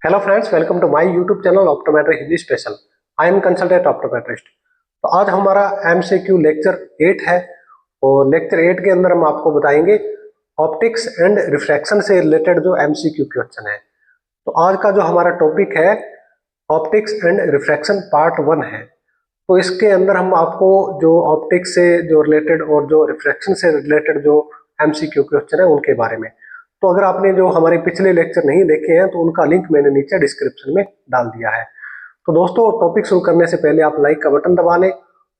Hello friends, welcome to my YouTube channel optometric Hindi special. I am consultant optometrist. तो आज हमारा MCQ lecture 8 है और लेक्चर 8 के अंदर हम आपको बताएंगे ऑप्टिक्स एंड रिफ्रैक्शन से रिलेटेड जो एमसीक्यू क्वेश्चन है। तो आज का जो हमारा टॉपिक है ऑप्टिक्स एंड रिफ्रैक्शन पार्ट 1 है। तो इसके अंदर हम आपको जो ऑप्टिक्स से जो रिलेटेड और जो रिफ्रैक्शन से रिलेटेड जो एमसीक्यू क्वेश्चन है उनके बारे में। तो अगर आपने जो हमारे पिछले लेक्चर नहीं देखे हैं तो उनका लिंक मैंने नीचे डिस्क्रिप्शन में डाल दिया है। तो दोस्तों, टॉपिक शुरू करने से पहले आप लाइक का बटन दबा लें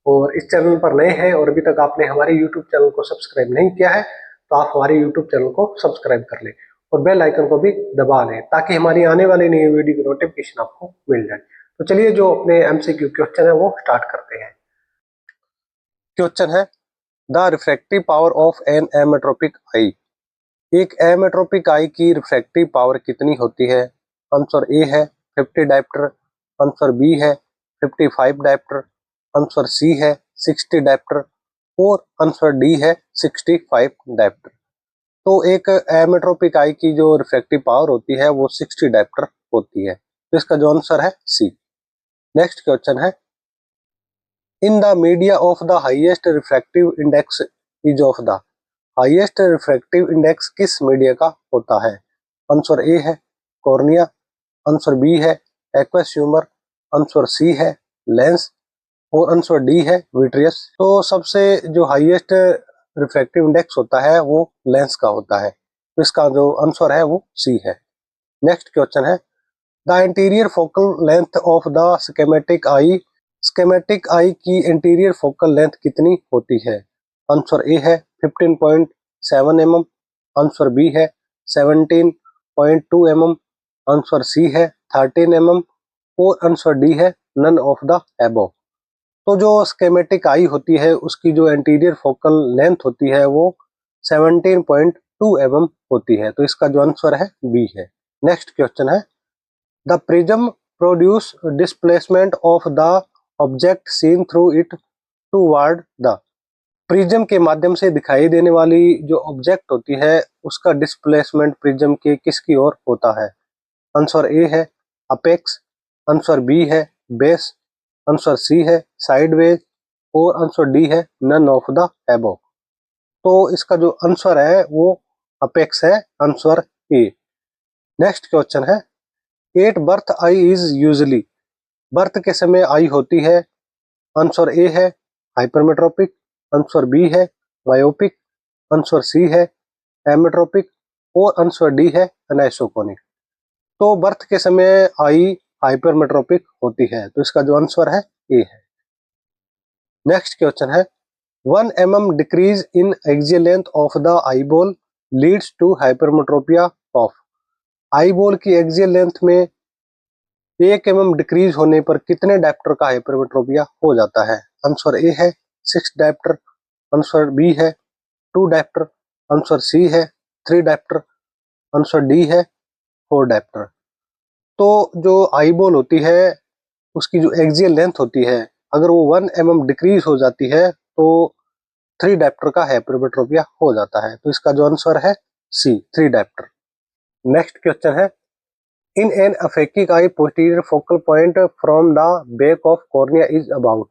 और इस चैनल पर नए हैं और अभी तक आपने हमारे यूट्यूब चैनल को सब्सक्राइब नहीं किया है तो आप हमारे यूट्यूब चैनल को सब्सक्राइब कर लें और बेल आइकन को भी दबा लें ताकि हमारी आने वाली नई वीडियो की नोटिफिकेशन आपको मिल जाए। तो चलिए जो अपने एमसीक्यू क्वेश्चन है वो स्टार्ट करते हैं। क्वेश्चन है the refractive power of an emmetropic eye. एक एमेट्रोपिक आई की रिफ्रैक्टिव पावर कितनी होती है? आंसर ए है 50 डायप्टर, आंसर बी है 55 डायप्टर, आंसर सी है 60 डायप्टर और आंसर डी है 65 डायप्टर। तो एक एमेट्रोपिक आई की जो रिफ्रैक्टिव पावर होती है वो 60 डायप्टर होती है। तो इसका जो आंसर है सी। नेक्स्ट क्वेश्चन है in the media of the highest refractive index is of the. Highest refractive index किस मीडिया का होता है? आंसर ए है कॉर्निया, आंसर बी है एक्वस ह्यूमर, आंसर सी है लेंस और आंसर डी है विट्रियस। तो सबसे जो हाईएस्ट रिफ्रैक्टिव इंडेक्स होता है वो लेंस का होता है। तो इसका जो आंसर है वो सी है। नेक्स्ट क्वेश्चन है the interior focal length of the schematic eye. Schematic eye की इंटीरियर फोकल लेंथ कितनी होती है? आंसर ए है 15.7 mm, आंसर बी है 17.2 mm, आंसर सी है 13 mm और आंसर डी है नन ऑफ द एबव। तो जो स्केमेटिक आई होती है उसकी जो एंटीरियर फोकल लेंथ होती है वो 17.2 mm होती है। तो इसका जो आंसर है बी है। नेक्स्ट क्वेश्चन है the prism produce displacement of the object seen through it toward the. Prism के माध्यम से दिखाई देने वाली जो ऑब्जेक्ट होती है उसका डिस्प्लेसमेंट प्रिज्म के किसकी ओर होता है? आंसर ए है अपेक्स, आंसर बी है बेस, आंसर सी है साइडवेज और आंसर डी है नन ऑफ द एबव। तो इसका जो आंसर है वो अपेक्स है, आंसर ए। नेक्स्ट क्वेश्चन है at birth I is usually. Birth के समय आई होती है। आंसर ए है हाइपरमेट्रोपिक, आंसर बी है मायोपिक, आंसर सी है एमेट्रोपिक और आंसर डी है अनाइसोकोनिक। तो बर्थ के समय आई हाइपरमेट्रोपिक होती है। तो इसका जो आंसर है ए है। नेक्स्ट क्वेश्चन है 1 mm decrease in axial length of the eyeball leads to hypermetropia of. Eyeball की एक्सियल लेंथ में 1 mm डिक्रीज होने पर कितने डायप्टर का हाइपरमेट्रोपिया हो जाता है? आंसर ए है 6 डायप्टर, आंसर बी है 2 डायप्टर, आंसर सी है 3 डायप्टर, आंसर डी है 4 डायप्टर। तो जो आईबॉल होती है उसकी जो एक्सियल लेंथ होती है अगर वो 1 mm डिक्रीज हो जाती है तो 3 डायप्टर का हाइपरमेट्रोपिया हो जाता है। तो इसका जो आंसर है सी 3 डायप्टर। नेक्स्ट क्वेश्चन है in an aphakic eye posterior focal point from the back of cornea is about.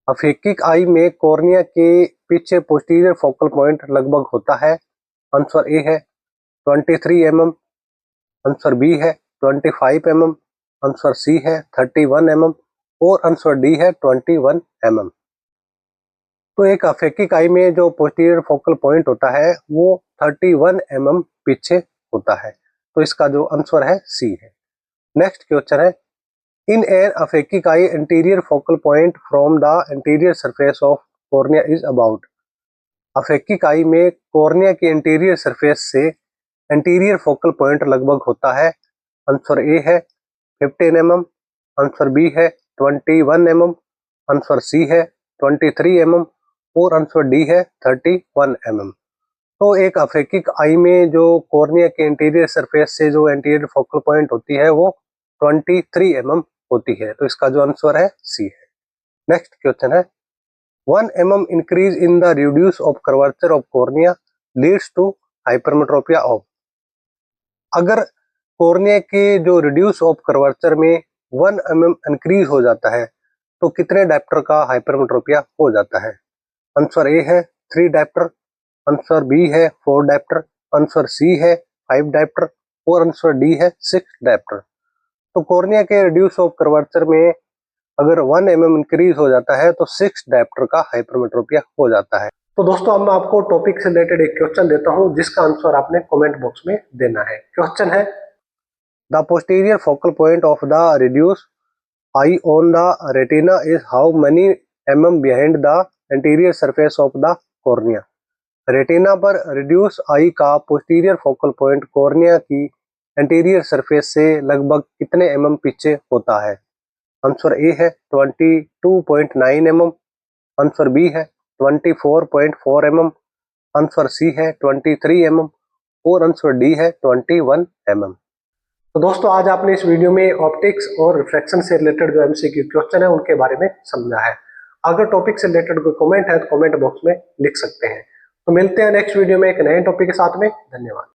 Aphakic eye में कॉर्निया के पीछे पोस्टीरियर फोकल पॉइंट लगभग होता है। आंसर ए है 23 mm, आंसर बी है 25 mm, आंसर सी है 31 mm और आंसर डी है 21 mm। तो एक अफेक्टिक आई में जो पोस्टीरियर फोकल पॉइंट होता है वो 31 mm पीछे होता है। तो इसका जो आंसर है सी है। नेक्स्ट क्वेश्चन है in an aphakic eye anterior focal point from the anterior surface of cornea is about. Aphakic eye में कॉर्निया की एंटीरियर सरफेस से एंटीरियर फोकल पॉइंट लगभग होता है। आंसर ए है 15 mm, आंसर बी है 21 mm, आंसर सी है 23 mm और आंसर डी है 31 mm। तो एक अफेक्टिक आई में जो कॉर्निया के इंटीरियर सरफेस से जो एंटीरियर फोकल पॉइंट होती है वो 23 mm होती है। तो इसका जो आंसर है सी है। नेक्स्ट क्वेश्चन है 1 mm increase in the radius of curvature of cornea leads to hypermetropia of. अगर कॉर्निया के जो रिड्यूस ऑफ कर्वेचर में 1 mm इंक्रीज हो जाता है तो कितने डायप्टर का हाइपरमेट्रोपिया हो जाता है? आंसर ए है 3 डायप्टर, आंसर बी है 4 डायप्टर, आंसर सी है 5 डायप्टर और आंसर डी है 6 डायप्टर। तो कॉर्निया के रिड्यूस ऑफ कर्वेचर में अगर 1 mm इंक्रीज हो जाता है तो 6 डायप्टर का हाइपरमेट्रोपिया हो जाता है। तो दोस्तों अब मैं आपको टॉपिक से रिलेटेड एक क्वेश्चन देता हूं जिसका आंसर आपने कमेंट बॉक्स में देना है। क्वेश्चन है, the posterior focal point of the reduce I on the retina is how many mm behind the anterior surface of the cornea. Retina पर रिड्यूस आई का पोस्टीरियर फोकल पॉइंट कॉर्निया की anterior surface से लगभग कितने mm पीछे होता है? Answer A है 22.9 mm, आंसर बी है 24.4 mm, आंसर सी है 23 mm और आंसर डी है 21 mm। तो दोस्तों आज आपने इस वीडियो में ऑप्टिक्स और रिफ्रैक्शन से रिलेटेड जो एमसीक्यू क्वेश्चन है उनके बारे में समझा है। अगर टॉपिक से रिलेटेड कोई कमेंट है तो कमेंट बॉक्स में लिख सकते हैं। तो मिलते हैं नेक्स्ट वीडियो में एक नए टॉपिक के साथ में। धन्यवाद।